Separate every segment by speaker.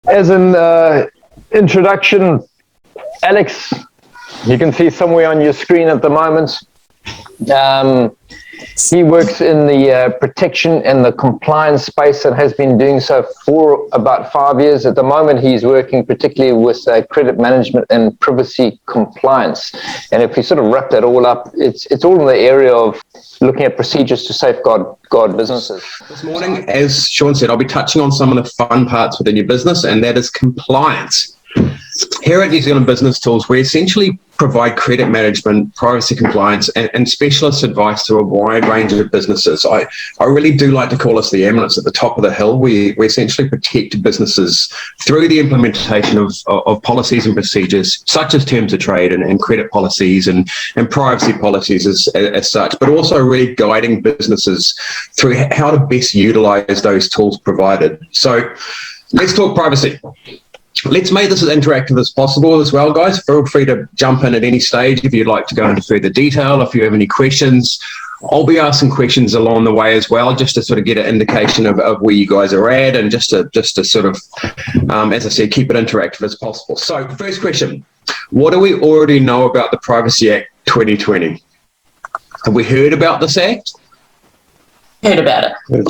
Speaker 1: As an introduction, Alex, you can see somewhere on your screen at the moment, he works in the protection and the compliance space and has been doing so for about 5 years. At the moment, he's working particularly with credit management and privacy compliance. And if we sort of wrap that all up, it's all in the area of looking at procedures to safeguard businesses.
Speaker 2: This morning, as Sean said, I'll be touching on some of the fun parts within your business, and that is compliance. Here at New Zealand Business Tools, we essentially provide credit management, privacy compliance, and specialist advice to a wide range of businesses. I really do like to call us the ambulance at the top of the hill. We essentially protect businesses through the implementation of policies and procedures, such as terms of trade and credit policies and privacy policies as such, but also really guiding businesses through how to best utilize those tools provided. So let's talk privacy. Let's make this as interactive as possible as well, guys. Feel free to jump in at any stage if you'd like to go into further detail. If you have any questions, I'll be asking questions along the way as well, just to sort of get an indication of where you guys are at, and just to sort of, as I said, keep it interactive as possible. So first question, what do we already know about the Privacy Act 2020? Have we heard about this act?
Speaker 3: Heard about it.
Speaker 4: Heard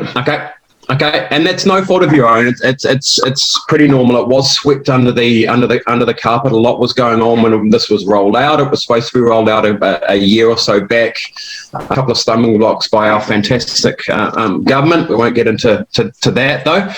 Speaker 4: about it.
Speaker 2: Okay, and that's no fault of your own. It's pretty normal. It was swept under the carpet. A lot was going on when this was rolled out. It was supposed to be rolled out a year or so back. A couple of stumbling blocks by our fantastic government. We won't get into that though.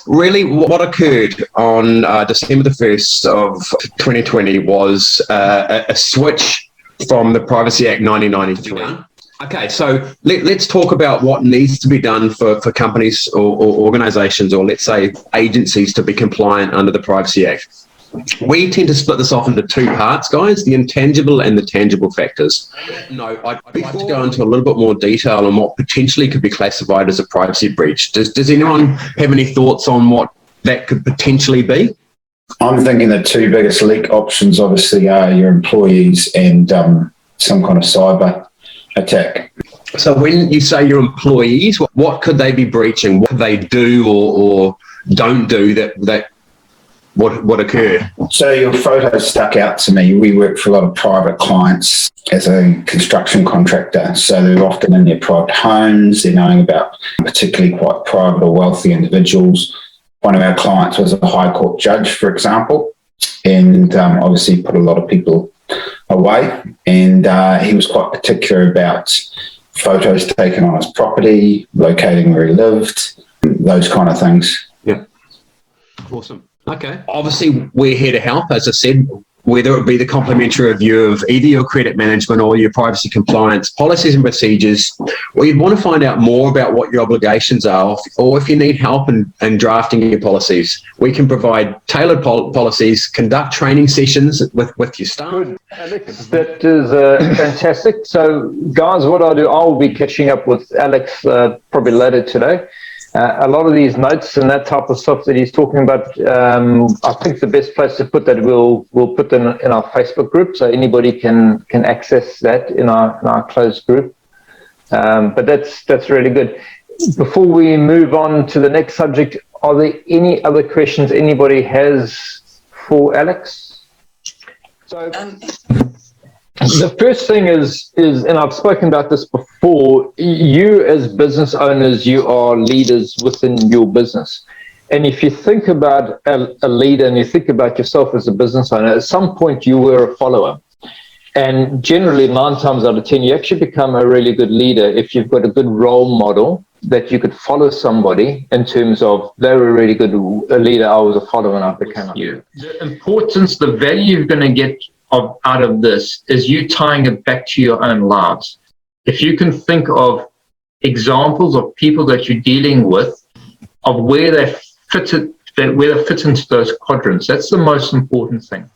Speaker 2: Really, what occurred on December the 1st of 2020 was a switch from the Privacy Act 1993. Okay, so let's talk about what needs to be done for companies or organisations, or let's say agencies, to be compliant under the Privacy Act. We tend to split this off into two parts, guys, the intangible and the tangible factors. No, I'd like to go into a little bit more detail on what potentially could be classified as a privacy breach. Does anyone have any thoughts on what that could potentially be?
Speaker 4: I'm thinking the two biggest leak options obviously are your employees and some kind of cyber attack.
Speaker 2: So when you say your employees, what could they be breaching? What could they do or don't do that what occurred?
Speaker 4: So your photos stuck out to me. We work for a lot of private clients as a construction contractor. So they're often in their private homes. They're knowing about particularly quite private or wealthy individuals. One of our clients was a High Court judge, for example, and obviously put a lot of people away, and he was quite particular about photos taken on his property, locating where he lived, those kind of things.
Speaker 2: Yeah. Awesome. Okay. Obviously, we're here to help, as I said, whether it be the complimentary review of either your credit management or your privacy compliance policies and procedures, or you'd want to find out more about what your obligations are, or if you need help in drafting your policies, we can provide tailored policies, conduct training sessions with your staff.
Speaker 1: Good, Alex, that is fantastic. So, guys, what I'll do, I'll be catching up with Alex probably later today. A lot of these notes and that type of stuff that he's talking about, I think the best place to put that, we'll put them in our Facebook group, so anybody can access that in our closed group. But that's really good. Before we move on to the next subject, are there any other questions anybody has for Alex? So the first thing is, and I've spoken about this before, you as business owners, you are leaders within your business. And if you think about a leader and you think about yourself as a business owner, at some point you were a follower. And generally 9 times out of 10, you actually become a really good leader if you've got a good role model that you could follow somebody in terms of they're a really good leader, I was a follower and I became a leader. The importance, the value you're going to get out of this is you tying it back to your own lives. If you can think of examples of people that you're dealing with, of where they fit into those quadrants, that's the most important thing.